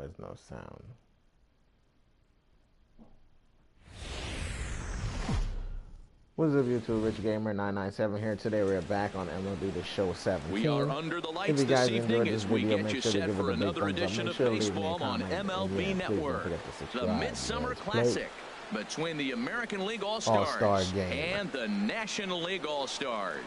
there's no sound. What's up, YouTube? Rich Gamer 997 here. Today we're back on MLB The Show 17. We are under the lights this evening as we get you set for another edition of baseball on MLB Network. The Midsummer Classic between the American League All-Stars and the National League All-Stars.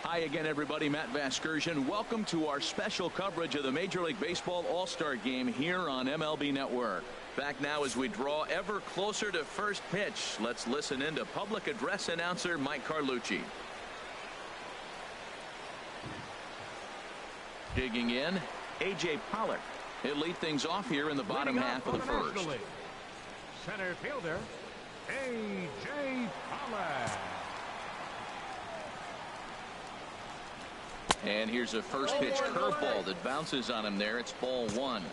Hi again, everybody. Matt Vasgersian. Welcome to our special coverage of the Major League Baseball All-Star Game here on MLB Network. Back now as we draw ever closer to first pitch. Let's listen in to public address announcer Mike Carlucci. Digging in, A.J. Pollock. He'll lead things off here in the bottom half of the first. Center fielder, A.J. Pollock. And here's a first pitch curveball that bounces on him there. It's ball one.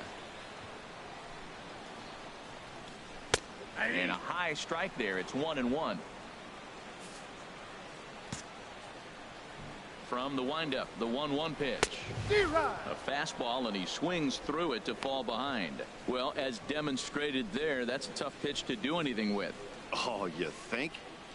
And a high strike there. It's 1-1. From the windup, the 1-1 pitch. A fastball, and he swings through it to fall behind. Well, as demonstrated there, that's a tough pitch to do anything with. Oh, you think?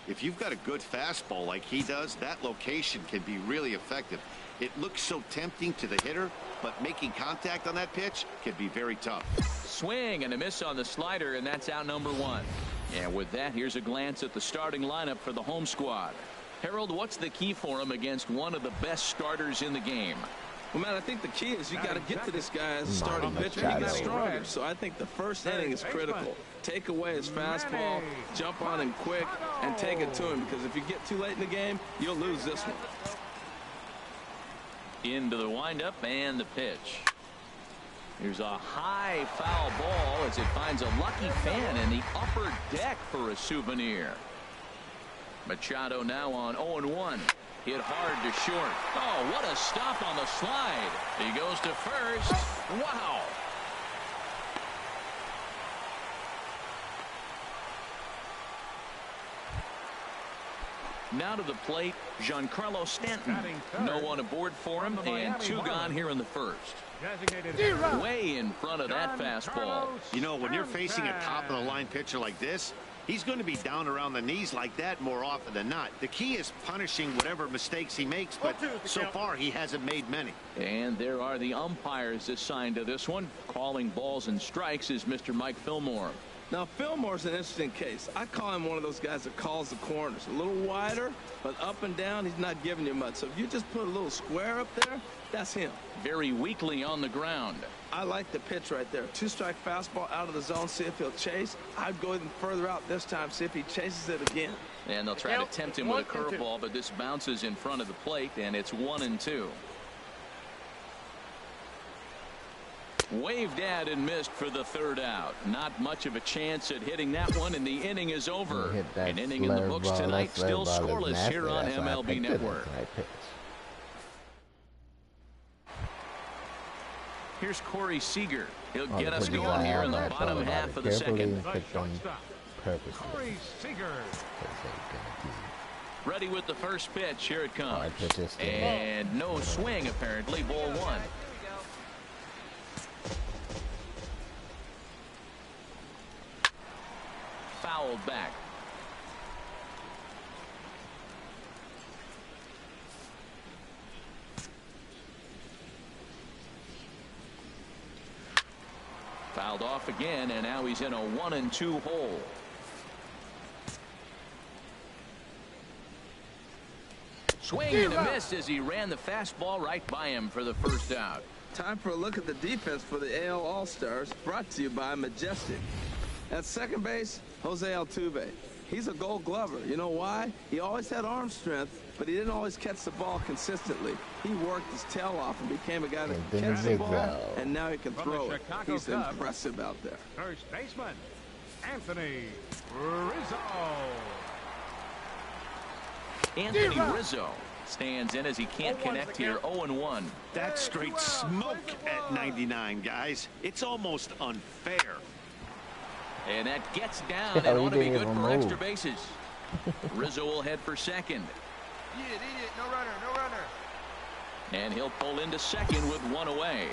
If you've got a good fastball like he does, that location can be really effective. It looks so tempting to the hitter, but making contact on that pitch can be very tough. Swing and a miss on the slider, and that's out number one. And with that, here's a glance at the starting lineup for the home squad. Harold, what's the key for him against one of the best starters in the game? Well, man, I think the key is you got to get to this guy as a starting pitcher and get stronger. So I think the first inning is critical. Take away his fastball, jump on him quick, and take it to him. Because if you get too late in the game, you'll lose this one. Into the windup and the pitch. Here's a high foul ball as it finds a lucky fan in the upper deck for a souvenir. Machado now on 0-1. Hit hard to short. Oh, what a stop on the slide. He goes to first. Wow. Now to the plate, Giancarlo Stanton. No one aboard for him, and two gone here in the first. Way in front of that fastball. You know, when you're facing a top-of-the-line pitcher like this, he's going to be down around the knees like that more often than not. The key is punishing whatever mistakes he makes, but so far he hasn't made many. And there are the umpires assigned to this one. Calling balls and strikes is Mr. Mike Fillmore. Now, Fillmore's an interesting case. I call him one of those guys that calls the corners. A little wider, but up and down, he's not giving you much. So if you just put a little square up there, that's him. Very weakly on the ground. I like the pitch right there. Two-strike fastball out of the zone, see if he'll chase. I'd go even further out this time, see if he chases it again. And they'll try to tempt him with a curveball, but this bounces in front of the plate, and it's 1-2. Waved at and missed for the third out. Not much of a chance at hitting that one, and the inning is over. An inning in the books tonight, still scoreless here on MLB Network. Here's Corey Seager. He'll get us going here in the bottom half of the second. Corey Seager. Ready with the first pitch. Here it comes. And no swing, apparently. Ball one. Fouled back. Fouled off again, and now he's in a 1-2 hole. Swing and a miss as he ran the fastball right by him for the first out. Time for a look at the defense for the AL All-Stars, brought to you by Majestic. At second base, Jose Altuve. He's a Gold Glover. You know why? He always had arm strength, but he didn't always catch the ball consistently. He worked his tail off and became a guy that can catch the ball, and now he can throw it. He's impressive out there. First baseman, Anthony Rizzo. Anthony Rizzo stands in as he can't connect here. 0-1. That's straight smoke at 99, guys. It's almost unfair. And that gets down and ought to be good for extra bases. Rizzo will head for second. Eat it, eat it. No runner, no runner. And he'll pull into second with one away.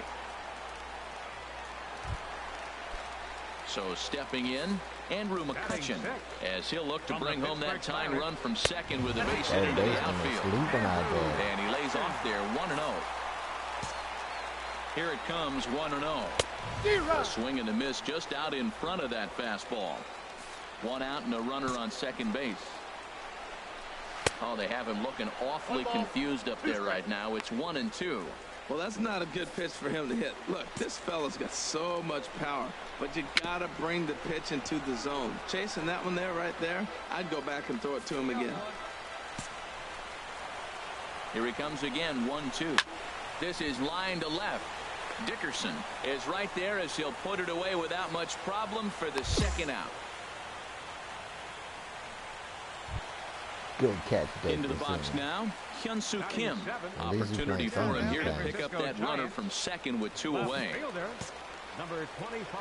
So stepping in, Andrew McCutchen, as he'll look to bring home that tying run from second with a base hit into the outfield. And he lays off there 1-0. Here it comes 1-0. A swing and a miss just out in front of that fastball. One out and a runner on second base. Oh, they have him looking awfully confused up there right now. It's 1-2. Well, that's not a good pitch for him to hit. Look, this fella's got so much power, but you got to bring the pitch into the zone. Chasing that one there, right there, I'd go back and throw it to him again. Here he comes again, 1-2. This is line to left. Dickerson is right there as he'll put it away without much problem for the second out. Good catch, Dickerson. Into the box now, Hyun-Soo Kim. Opportunity for him here to pick up that runner from second with two away. Number 25.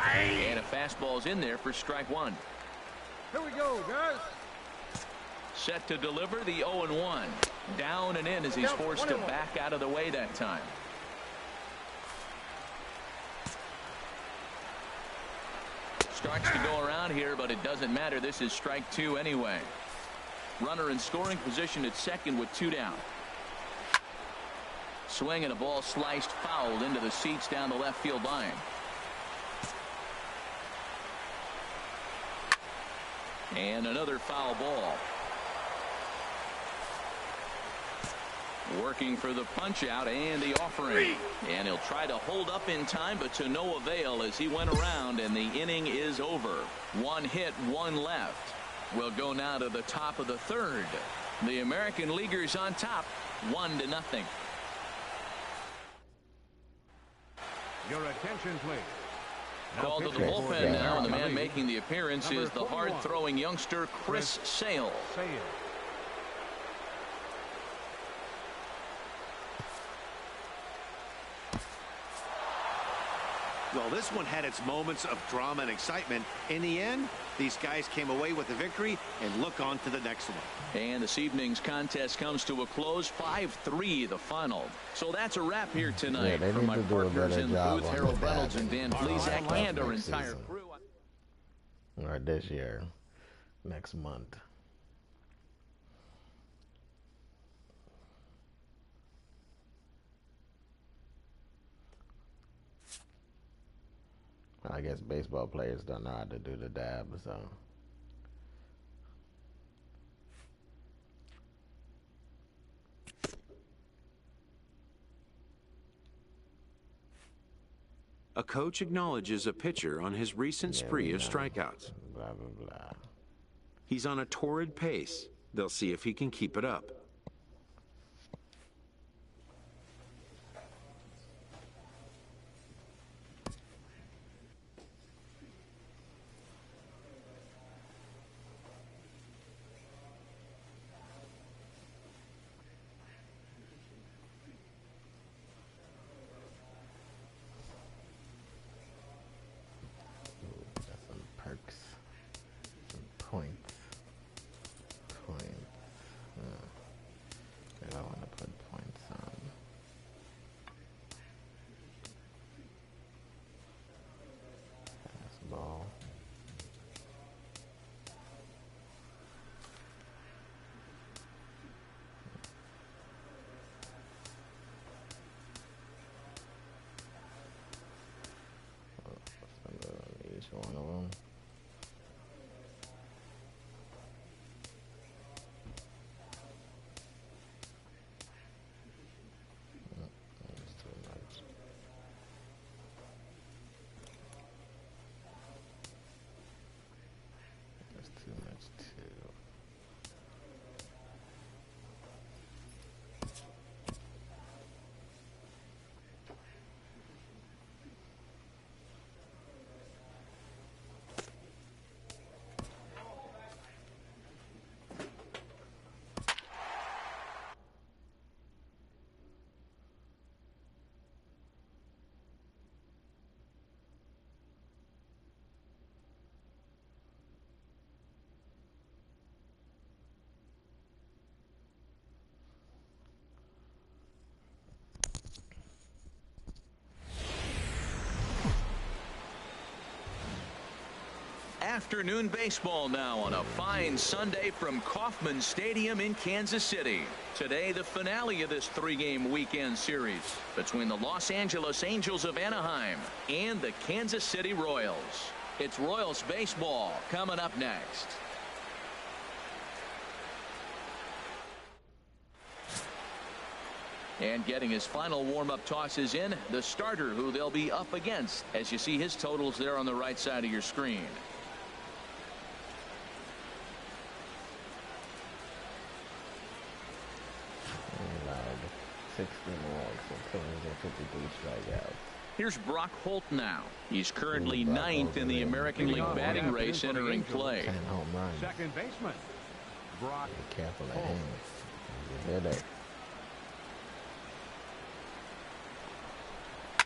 And a fastball's in there for strike one. Here we go, guys. Set to deliver the 0-1. Down and in as he's forced to back out of the way that time. Starts to go around here, but it doesn't matter. This is strike two anyway. Runner in scoring position at second with two down. Swing and a ball sliced fouled into the seats down the left field line. And another foul ball. Working for the punch out and the offering. And he'll try to hold up in time, but to no avail as he went around and the inning is over. One hit, one left. We'll go now to the top of the third. The American Leaguers on top, 1-0. Your attention, please. Called to the bullpen now, and the man making the appearance is the hard-throwing youngster Chris Sale. Well, this one had its moments of drama and excitement. In the end, these guys came away with the victory and look on to the next one. And this evening's contest comes to a close, 5-3 the final. So that's a wrap here tonight. Yeah, from my partners in the booth, Harold Reynolds and Dan Plesac, and our entire crew. All right, this year, next month. I guess baseball players don't know how to do the dab, so. A coach acknowledges a pitcher on his recent spree of strikeouts. Blah, blah, blah. He's on a torrid pace. They'll see if he can keep it up. Points. Afternoon baseball now on a fine Sunday from Kauffman Stadium in Kansas City. Today, the finale of this three-game weekend series between the Los Angeles Angels of Anaheim and the Kansas City Royals. It's Royals baseball coming up next. And getting his final warm-up tosses in, the starter who they'll be up against, as you see his totals there on the right side of your screen. Allowed 60 walks and 253 strikeouts. Here's Brock Holt now. He's currently ninth in the American League batting race entering play. 10 home runs. Second baseman, Brock Be careful of Holt. him. He's a hitter.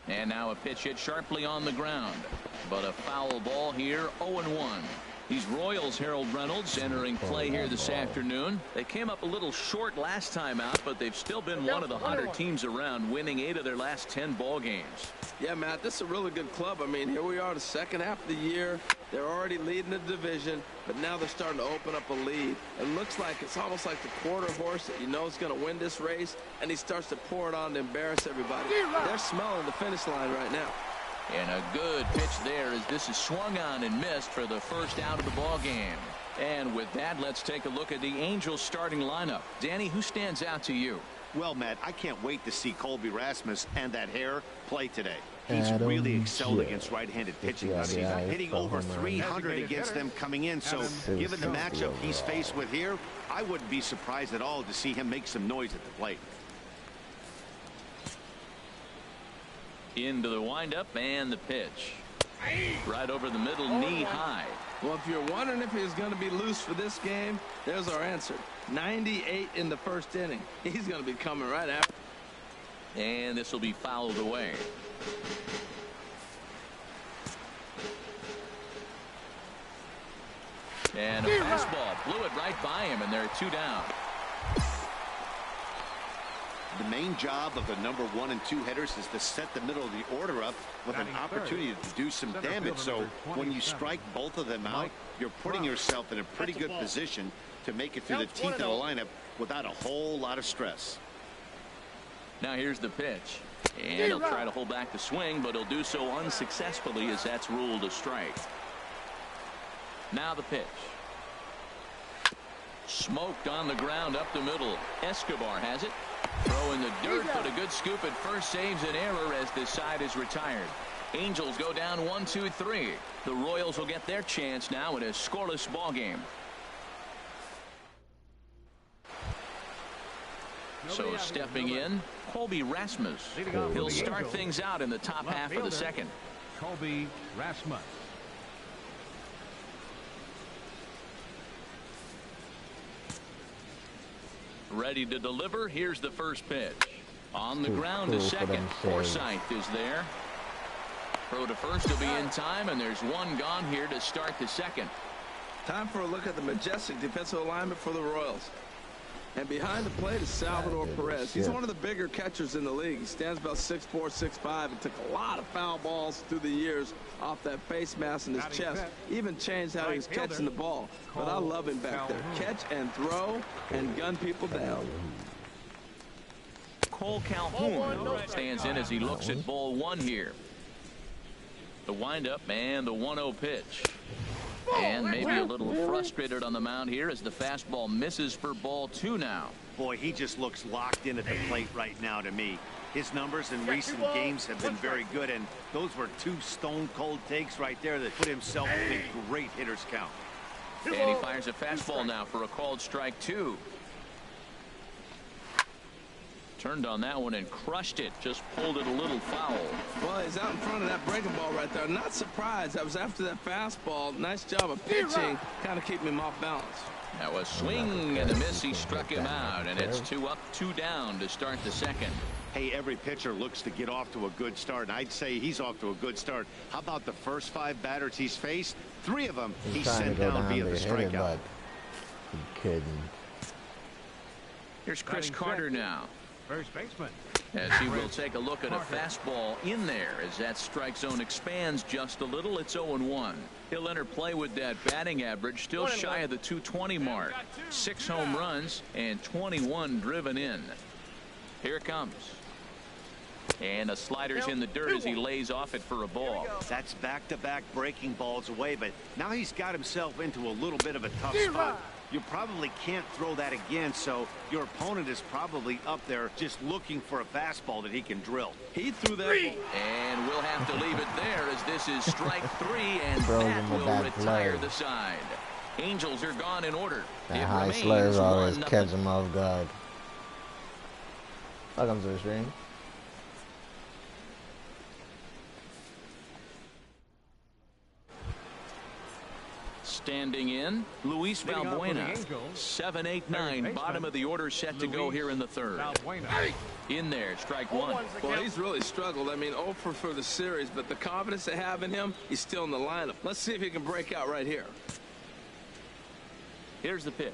And now a pitch hit sharply on the ground. But a foul ball here, 0-1. These Royals, Harold Reynolds, entering play here this afternoon. They came up a little short last time out, but they've still been one of the hotter teams around, winning 8 of their last 10 ball games. Yeah, Matt, this is a really good club. I mean, here we are the second half of the year. They're already leading the division, but now they're starting to open up a lead. It looks like it's almost like the quarter horse that you know is going to win this race, and he starts to pour it on to embarrass everybody. They're smelling the finish line right now. And a good pitch there as this is swung on and missed for the first out of the ball game. And with that, let's take a look at the Angels starting lineup. Danny, who stands out to you? Well, Matt, I can't wait to see Colby Rasmus and that hair play today. He's Adam really excelled Gill. against right-handed pitching Yeah, this season, yeah, hitting it's over over, man. 300 against them coming in. So, Adam given the Gill. matchup he's faced with here, I wouldn't be surprised at all to see him make some noise at the plate. Into the windup and the pitch. Right over the middle, knee high. Well, if you're wondering if he's going to be loose for this game, there's our answer. 98 in the first inning. He's going to be coming right after. And this will be fouled away. And a fastball blew it right by him, and they're 2 down. The main job of the number 1 and 2 hitters is to set the middle of the order up with an Batting opportunity third, to do some center damage. fielder So number when you 27, strike both of them out, Mike you're putting Trout. yourself in a pretty good position to make it through the teeth of the lineup without a whole lot of stress. Now here's the pitch. And he'll try to hold back the swing, but he'll do so unsuccessfully as that's ruled a strike. Now the pitch. Smoked on the ground up the middle. Escobar has it. Throw in the dirt, but a good scoop at first saves an error as this side is retired. Angels go down 1-2-3. The Royals will get their chance now in a scoreless ball game. So stepping in, Colby Rasmus. Leading off He'll for the start Angels, things out in the top left half of the fielder, second. Colby Rasmus. Ready to deliver. Here's the first pitch. On the Too ground to cool for second. them saves. Forsythe is there. Throw to first will be in time, and there's one gone here to start the second. Time for a look at the majestic defensive alignment for the Royals. And behind the plate is Salvador Perez. He's one of the bigger catchers in the league. He stands about 6'4", 6'5", and took a lot of foul balls through the years off that face mask in his Batting chest. fifth, Even changed how he was right fielder, catching the ball. But I love him back there. Calhoun. Catch and throw and gun people down. Cole Calhoun stands in as he looks at ball 1 here. The windup and the 1-0 pitch. And maybe a little frustrated on the mound here as the fastball misses for ball 2 now. Boy, he just looks locked in at the plate right now to me. His numbers in recent games have been very good, and those were 2 stone-cold takes right there that put himself in a great hitter's count. And he fires a fastball now for a called strike 2. Turned on that one and crushed it. Just pulled it a little foul. Well, he's out in front of that breaking ball right there. Not surprised. I was after that fastball. Nice job of pitching, kind of keeping him off balance. That was swing and a miss. He struck him out, and it's 2 up, 2 down to start the second. Hey, every pitcher looks to get off to a good start, and I'd say he's off to a good start. How about the first 5 batters he's faced? 3 of them he trying to sent go down via to the hit it, strikeout. but he couldn't. Here's Chris Batting Carter fifth. now. First baseman. As he will take a look at a fastball in there as that strike zone expands just a little. It's 0-1. He'll enter play with that batting average still shy of the 220 mark. 6 home runs and 21 driven in. Here it comes. And a slider's in the dirt as he lays off it for a ball. That's back-to-back breaking balls away, but now he's got himself into a little bit of a tough spot. You probably can't throw that again, so your opponent is probably up there just looking for a fastball that he can drill. He threw that. And we'll have to leave it there as this is strike 3, and Throws that him a will bad retire slurve. the side. Angels are gone in order. That It high remains slurs always 1-0. catch him off guard. Welcome to the stream. Standing in, Luis Leading off for the Valbuena. Angels, 7-8-9, baseman, bottom of the order set to go Luis here in the third. Valbuena. In there, strike 1. Well, he's really struggled. I mean, 0 for the series, but the confidence they have in him, he's still in the lineup. Let's see if he can break out right here. Here's the pitch.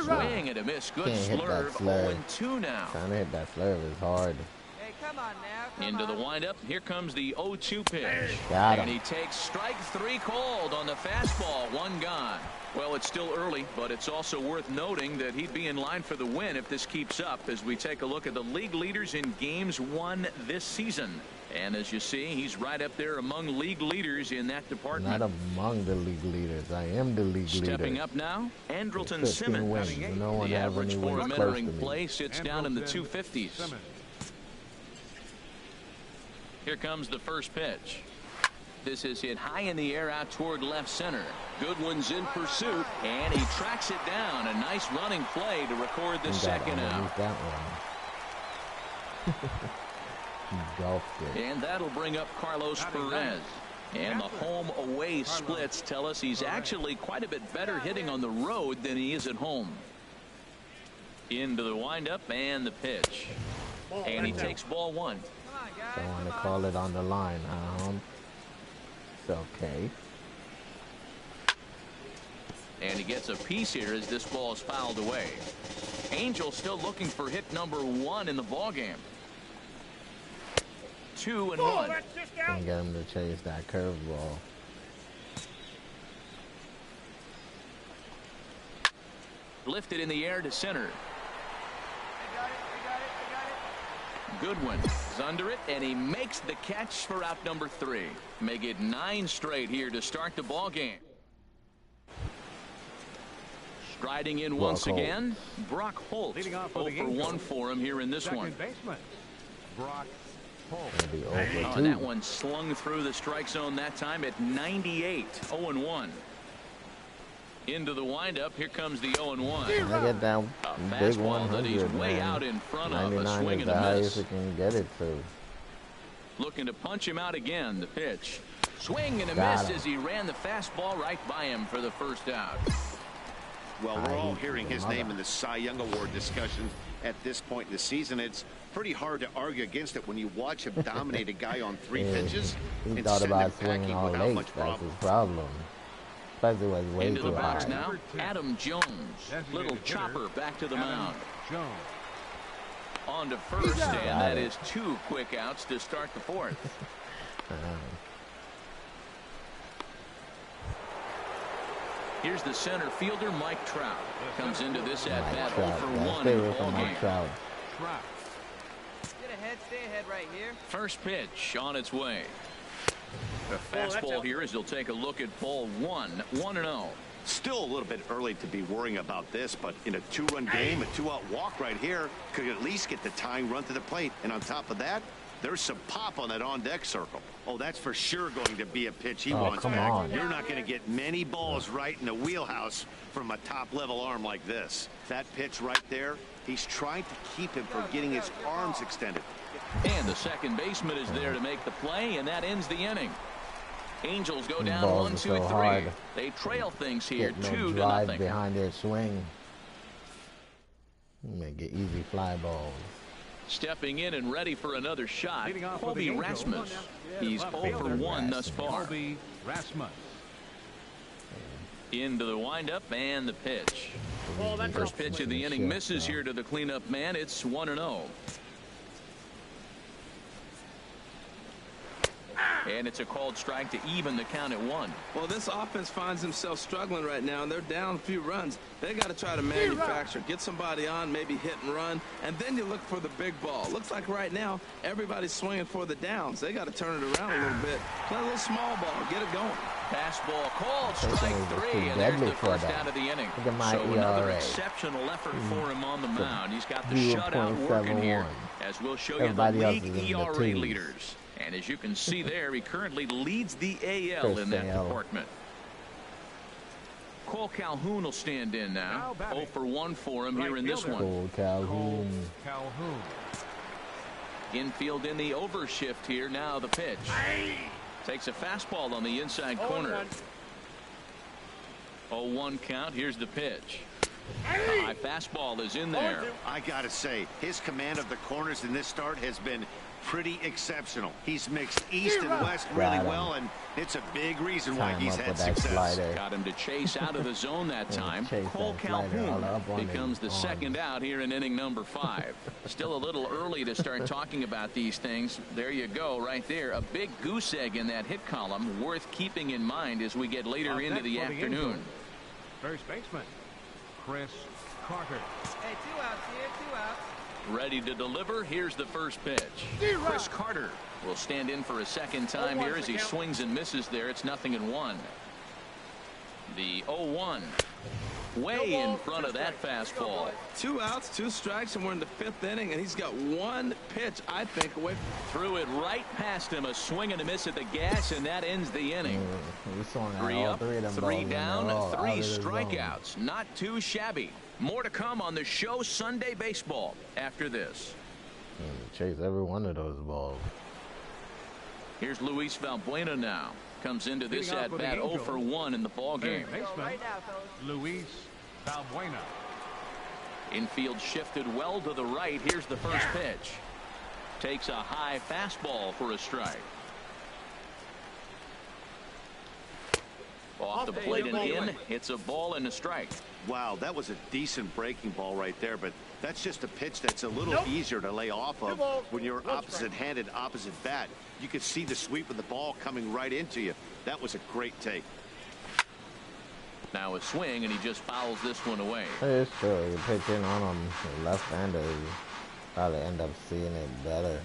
Swing and a miss. Good Can't hit that slurve. slurve. 0-2 now. Trying to hit that slurve is hard. Hey, come on now. Come Into the on. windup. Here comes the 0-2 pitch. Got And him. he takes strike 3 called on the fastball. 1 gone. Well, it's still early, but it's also worth noting that he'd be in line for the win if this keeps up as we take a look at the league leaders in games won this season. And as you see, he's right up there among league leaders in that department. Not among the league leaders. I am the league leader. Stepping up now, Andrelton 15 Simmons. wins. No one The has average any for wins him close entering to me. play sits down in the Andrelton 250s. Simmons. Here comes the first pitch. This is hit high in the air out toward left center. Goodwin's in pursuit, and he tracks it down. A nice running play to record the He got second underneath out. that one. He golfed it. And that'll bring up Carlos Perez. And the home-away splits tell us he's actually quite a bit better hitting on the road than he is at home. Into the windup and the pitch. And he takes ball 1. Come on, guys. Don't want to come on. call it on the line. It's okay. And he gets a piece here as this ball is fouled away. Angels still looking for hit number 1 in the ballgame. 2-1. Can't get him to chase that curveball. Lifted in the air to center. I got it. Goodwin is under it, and he makes the catch for out number 3. Make it 9 straight here to start the ball game. Striding in once Holt. again, Brock Holt. Leading off for 0 the for 1 Angels, for him here in this Second one. baseman. Brock Holt. It'll be over Oh, two. and that one slung through the strike zone that time at 98. 0-1. Into the windup. Here comes the 0-1. Can I get that A big fastball that he's 100, way man. out in front of. A 99 swing is and the a highest miss. it can get it to. Looking to punch him out again. The pitch. Swing and a Got miss him. as he ran the fastball right by him for the first out. Well, I we're all hate hearing the his mother. name in the Cy Young Award discussion at this point in the season. It's pretty hard to argue against it when you watch him dominate a guy on 3 Yeah, pitches he and thought send about him swinging packing all without late. much That's problem. his problem. Especially was way Into the too box high. now. Adam Jones. Designated Little hitter, chopper back to the Adam mound. Jones. On to first, Got and that it. is 2 quick outs to start the 4th. Here's the center fielder, Mike Trout. Comes into this at bat Mike 0 Trout. for Gotta 1 stay in the away from ballgame. Mike Trout. Trout. Get ahead, stay ahead right here. First pitch on its way. A fastball here as he'll take a look at ball 1. 1-0. Still a little bit early to be worrying about this, but in a 2-run game, a 2-out walk right here could at least get the tying run to the plate. And on top of that, there's some pop on that on-deck circle. Oh, that's for sure going to be a pitch he Oh, wants come back. on. You're not going to get many balls right in the wheelhouse from a top-level arm like this. That pitch right there, he's trying to keep him from getting his arms extended. And the second baseman is there to make the play, and that ends the inning. Angels go down balls 1, are 2, so 3. hard. They trail things here Get no 2 to drive nothing. behind their swing. Make it easy fly balls. Stepping in and ready for another shot, Leading off for Colby the Angels. Rasmus. He's Left 0 for fielder, 1 thus far. Colby Rasmus. Into the windup and the pitch. First pitch of the inning misses here to the cleanup man. It's 1-0. And it's a called strike to even the count at 1. Well, this offense finds themselves struggling right now, and they're down a few runs. They got to try to manufacture, get somebody on, maybe hit and run, and then you look for the big ball. Looks like right now everybody's swinging for the downs. They got to turn it around a little bit. Play a little small ball, get it going. Fastball called, strike 3, and there's the first out of the inning. So another exceptional effort for him on the mound. He's got the shutout working here, as we'll show you the league ERA leaders. And as you can see there, he currently leads the AL in that department. Cole Calhoun will stand in now. 0 for 1 for him here in this one. Cole Calhoun. Infield in the overshift here. Now the pitch. Takes a fastball on the inside corner. 0-1 count. Here's the pitch. The high fastball is in there. I got to say, his command of the corners in this start has been pretty exceptional. He's mixed east and west really well, and it's a big reason why he's had success. Got him to chase out of the zone that time. Cole Calhoun becomes the second out here in inning number 5. Still a little early to start talking about these things. There you go, right there. A big goose egg in that hit column, worth keeping in mind as we get later into the afternoon. First baseman, Chris Carter. Hey, 2 outs here, 2 outs. Ready to deliver. Here's the first pitch. Chris Carter will stand in for a second time here as he swings and misses there. It's 0-1. The 0-1 way in front of that fastball. 2 outs, 2 strikes, and we're in the 5th inning, and he's got 1 pitch, I think, away. Threw it right past him. A swing and a miss at the gas, and that ends the inning. 3 up, 3 down, 3 strikeouts. Not too shabby. More to come on the show Sunday Baseball after this. Chase every one of those balls. Here's Luis Valbuena now. Comes into this at bat 0 for 1 in the ball game. Baseman, Luis Valbuena. Infield shifted well to the right. Here's the first pitch. Takes a high fastball for a strike. Off the plate and in. It's a ball and a strike. Wow, that was a decent breaking ball right there, but that's just a pitch that's a little easier to lay off of when you're opposite-handed, opposite bat. You could see the sweep of the ball coming right into you. That was a great take. Now a swing, and he just fouls this one away. It's true. You pitch in on him, left-hander, you probably end up seeing it better.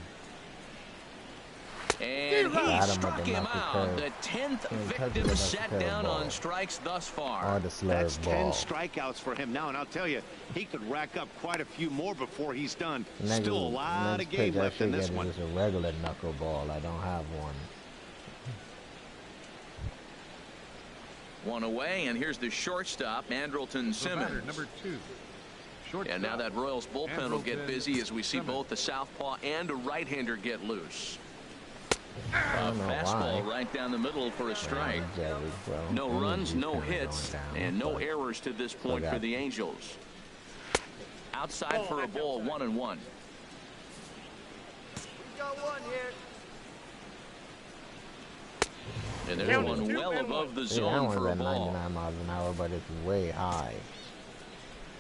And he struck him out. The 10th victim set down on strikes thus far. That's 10 strikeouts for him now, and I'll tell you, he could rack up quite a few more before he's done. Still a lot of game left in this one. It's a regular knuckleball. I don't have one. 1 away, and here's the shortstop, Andrelton Simmons. Number 2. And now that Royals bullpen will get busy as we see both the southpaw and a right-hander get loose. A fastball right down the middle for a strike. No runs, no hits, and no errors to this point for the Angels. Outside for a ball, 1-1. Got 1 here. And there's one well above the zone for a ball. 99 miles an hour, but it's way high.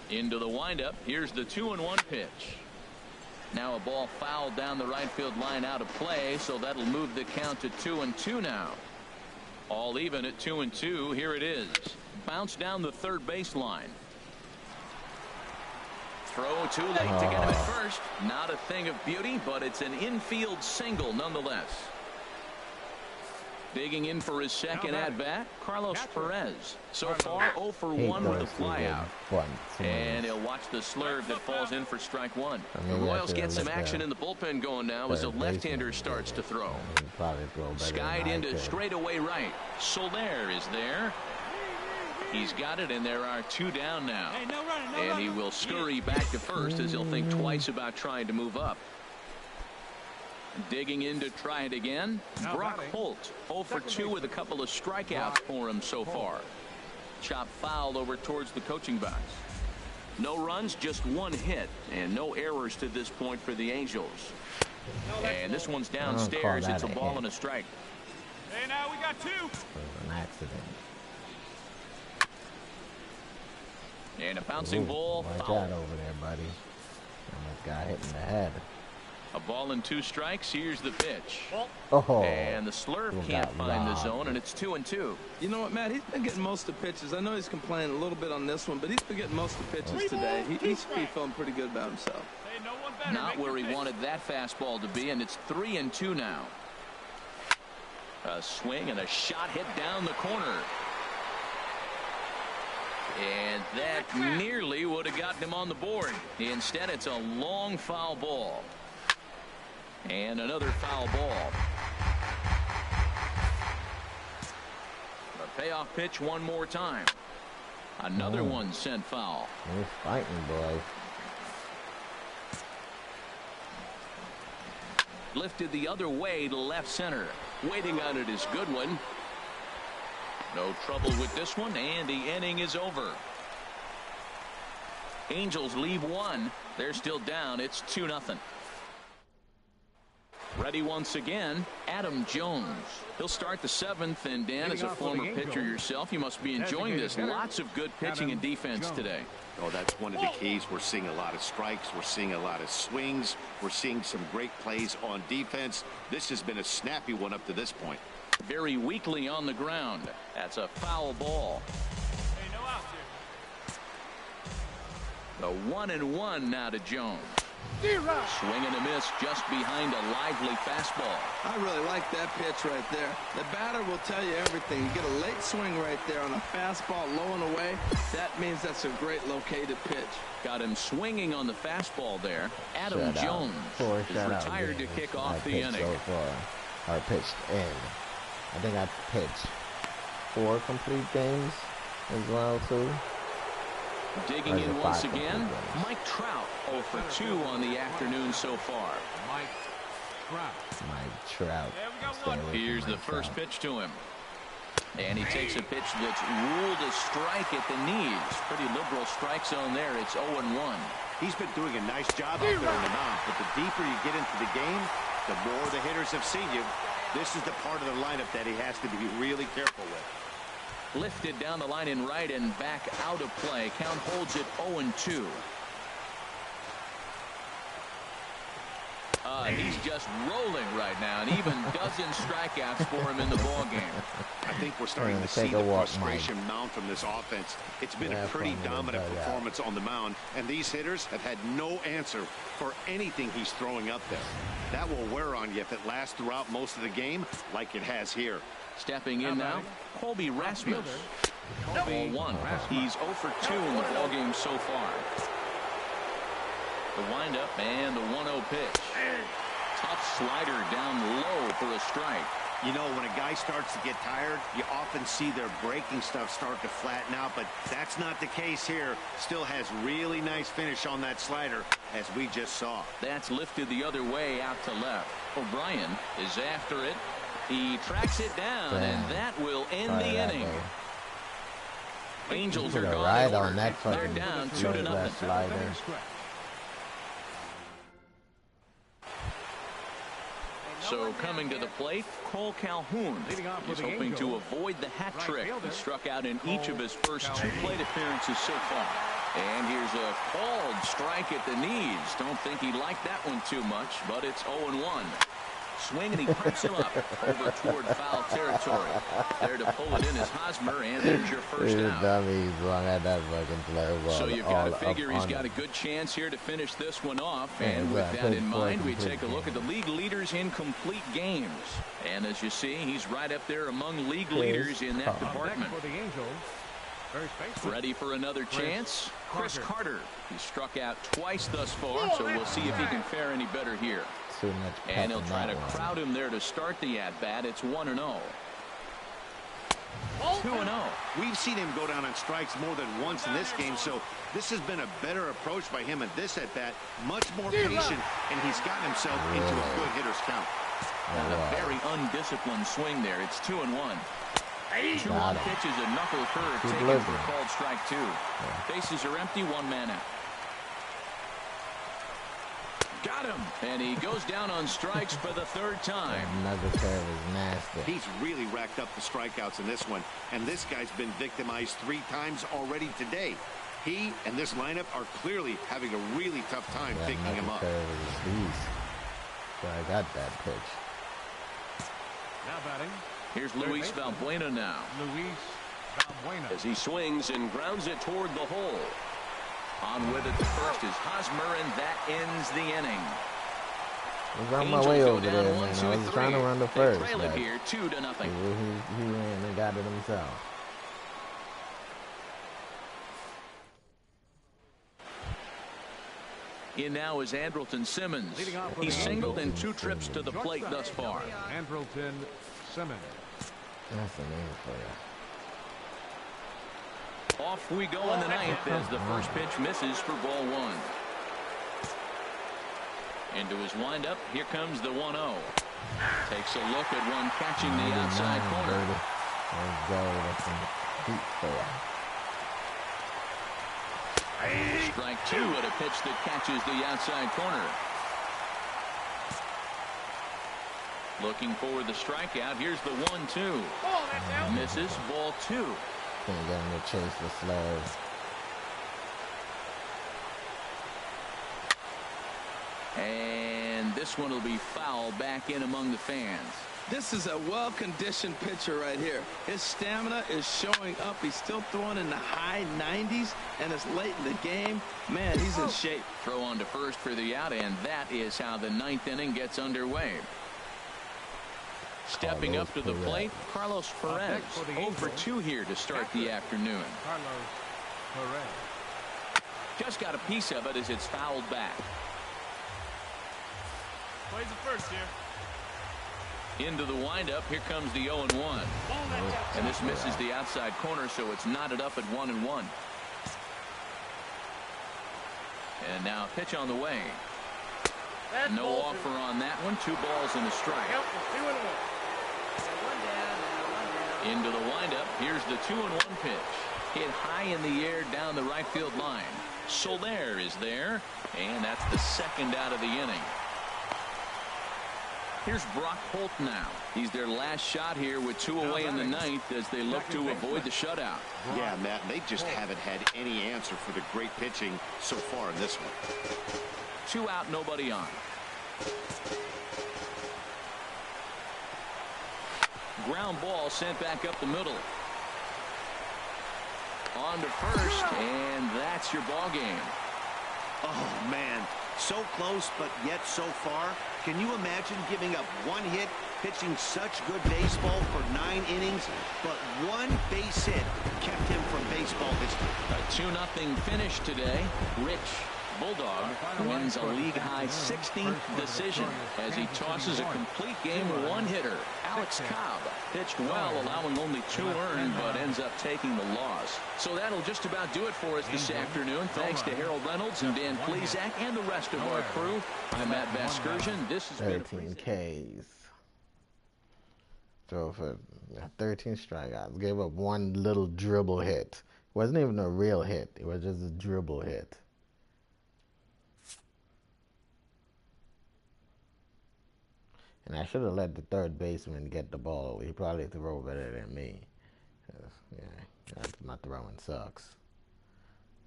Into the windup. Here's the 2-1 pitch. Now a ball fouled down the right field line out of play, so that'll move the count to 2-2 now. All even at 2-2. Here it is. Bounce down the third baseline. Throw too late to get him at first. Not a thing of beauty, but it's an infield single nonetheless. Digging in for his second at-bat, Carlos Perez. So far, 0 for 1 with a flyout. And he'll watch the slurve that falls in for strike 1. The Royals get some action in the bullpen going now as a left-hander starts to throw. Skied into straightaway right. Soler is there. He's got it, and there are 2 down now. And he will scurry back to first as he'll think twice about trying to move up. Digging in to try it again. Brock Holt, 0 for 2 with a couple of strikeouts for him so far. Chop foul over towards the coaching box. No runs, just 1 hit, and no errors to this point for the Angels. And this one's downstairs. It's a ball and a strike. Hey, now we got 2. It was an accident. And a bouncing ball. Watch Foul. out over there, buddy. Almost got hit in the head. A ball and 2 strikes. Here's the pitch. Oh. And the slurve can't find the zone, and it's 2-2. You know what, Matt? He's been getting most of the pitches. I know he's complaining a little bit on this one, but he's been getting most of the pitches today. He should be feeling pretty good about himself. Hey, no one better. Not Make where the he pitch. wanted that fastball to be, and it's 3-2 now. A swing and a shot hit down the corner. And that nearly would have gotten him on the board. Instead, it's a long foul ball. And another foul ball. A payoff pitch one more time. Another one sent foul. He's fighting, boys. Lifted the other way to left center. Waiting on it is Goodwin. No trouble with this one, and the inning is over. Angels leave 1. They're still down. It's 2-0. Ready once again, Adam Jones. He'll start the 7th, and Dan, as a former pitcher yourself, you must be enjoying this. Lots of good pitching and defense today. Oh, that's one of the keys. We're seeing a lot of strikes. We're seeing a lot of swings. We're seeing some great plays on defense. This has been a snappy one up to this point. Very weakly on the ground. That's a foul ball. Hey, no outs here. The 1-1 now to Jones. Swing and a miss just behind a lively fastball. I really like that pitch right there. The batter will tell you everything. You get a late swing right there on a fastball low and away. That means that's a great located pitch. Got him swinging on the fastball there. Adam Shutout. Jones 4 is shutout retired to games kick I off the pitched inning. so far. Or pitched in. I think I pitched 4 complete games as well, too. Digging Or is in it once 5 complete again, games? Mike Trout 0 for 2 on the afternoon so far. Mike Trout. Mike Trout. There we go, Stay one. away from Here's the Mike first Trout. pitch to him. And he takes a pitch that's ruled a strike at the knees. Pretty liberal strike zone there. It's 0-1. He's been doing a nice job out there on the mound, but the deeper you get into the game, the more the hitters have seen you. This is the part of the lineup that he has to be really careful with. Lifted down the line in right and back out of play. Count holds it 0-2. He's just rolling right now, and even dozen strikeouts for him in the ball game. I think we're starting to see Take a the walk, frustration mount from this offense. It's been a Yeah, pretty from the dominant dugout. performance on the mound, and these hitters have had no answer for anything he's throwing up there. That will wear on you if it lasts throughout most of the game like it has here. Stepping in now, Colby Rasmus. Ball 1. He's 0 for 2 in the ball game so far. The windup and the 1-0 pitch. Tough slider down low for a strike. You know, when a guy starts to get tired, you often see their breaking stuff start to flatten out, but that's not the case here. Still has really nice finish on that slider, as we just saw. That's lifted the other way out to left. O'Brien is after it. He tracks it down, and that will end Try the that, inning. though. Angels Put are a gone. ride in order. on that They're fucking down 2-0. left slider. So coming to the plate, Cole Calhoun. Leading off He's with the hoping to Angels. avoid the hat Right trick. fielder, He struck out in each of his first Calhoun. 2 plate appearances so far. And here's a called strike at the knees. Don't think he liked that one too much, but it's 0-1. Swing, and he pumps him up over toward foul territory. There to pull it in is Hosmer, and there's your first He's out. dummy. He's wrong at that fucking play. So you've got to figure he's got a good chance here to finish this one off. And with that in mind, we take a look at the league leaders in complete games. And as you see, he's right up there among league leaders in that department. For the Angels, first baseman. Ready for another chance? Chris Carter. He's struck out twice thus far, so we'll see if he can fare any better here. Too much And he'll pep in try that to one. crowd him there to start the at-bat. It's 1-0. 2-0. We've seen him go down on strikes more than once in this game, so this has been a better approach by him at this at-bat. Much more patient, and he's gotten himself into a good hitter's count. And a very undisciplined swing there. It's 2-1. 2 Got on him. pitches, a knuckle curve Keep taken living. for a called strike 2. Bases are empty, 1 man out. Got him, and he goes down on strikes for the 3rd time. Another curve is nasty. He's really racked up the strikeouts in this one, and this guy's been victimized 3 times already today. He and this lineup are clearly having a really tough time picking him up. So I got that pitch. Now batting. Here's Luis Valbuena now. Luis Valbuena. As he swings and grounds it toward the hole. On with it to first is Hosmer, and that ends the inning. I was on my way over there, man. I was trying to run the first. They trail it here 2-0. He ran and got it himself. In now is Andrelton Simmons. He's singled in 2 trips to the plate thus far. Andrelton Simmons. That's the name for you. Off we go in the 9th as the first pitch misses for ball 1. Into his windup, here comes the 1-0. Takes a look at one catching the outside corner. Let's go. That's some deep for Strike 2 at a pitch that catches the outside corner. Looking for the strikeout. Here's the 1-2. Misses. Ball 2. Can't get him to chase the slurs. And this one will be foul back in among the fans. This is a well-conditioned pitcher right here. His stamina is showing up. He's still throwing in the high 90s, and it's late in the game. Man, he's in shape. Throw on to first for the out, and that is how the 9th inning gets underway. Stepping up to the plate, Carlos Perez. 0 for 2 here to start the afternoon. Carlos Perez. Just got a piece of it as it's fouled back. Plays it first here. Into the windup, here comes the 0-1. And this misses the outside corner, so it's knotted up at 1-1. And now a pitch on the way. No offer on that one. 2 balls and a strike. Into the windup, here's the 2-1 pitch. Hit high in the air down the right field line. Soler is there, and that's the 2nd out of the inning. Here's Brock Holt now. He's their last shot here with 2 away in the 9th as they look to avoid the shutout. Yeah, Matt, they just haven't had any answer for the great pitching so far in this one. 2 out, nobody on. Ground ball sent back up the middle. On to first, and that's your ball game. Oh, man. So close, but yet so far. Can you imagine giving up 1 hit, pitching such good baseball for 9 innings, but 1 base hit kept him from baseball history? A 2-0 finish today. Rich Bulldog wins a league-high 16th decision as he tosses a complete game 1-hitter. Alex Cobb pitched well, allowing only 2 earned, but ends up taking the loss. So that'll just about do it for us this afternoon. Thanks to Harold Reynolds and Dan Plesac and the rest of our crew. I'm Matt Vasgersian. This has been 13 Ks. Throw for 13 strikeouts. Gave up 1 little dribble hit. Wasn't even a real hit. It was just a dribble hit. And I should have let the 3rd baseman get the ball. He probably throw better than me. Yeah, my throwing sucks.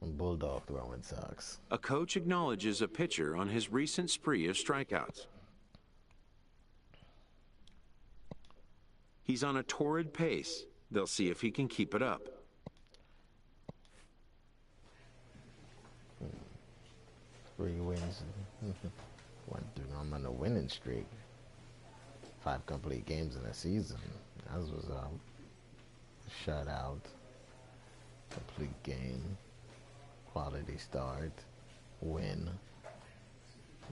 And Bulldog throwing sucks. A coach acknowledges a pitcher on his recent spree of strikeouts. He's on a torrid pace. They'll see if he can keep it up. 3 wins. I'm on a winning streak. 5 complete games in a season. That was a shutout, complete game, quality start, win,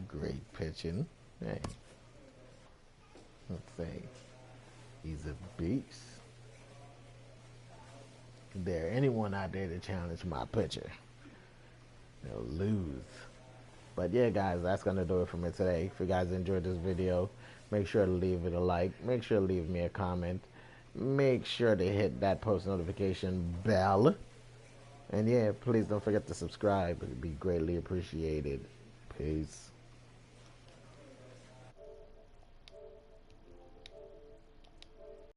great pitching. Hey, let's say he's a beast. Is there anyone out there to challenge my pitcher? They'll lose. But yeah, guys, that's going to do it for me today. If you guys enjoyed this video, make sure to leave it a like. Make sure to leave me a comment. Make sure to hit that post notification bell. And yeah, please don't forget to subscribe. It would be greatly appreciated. Peace.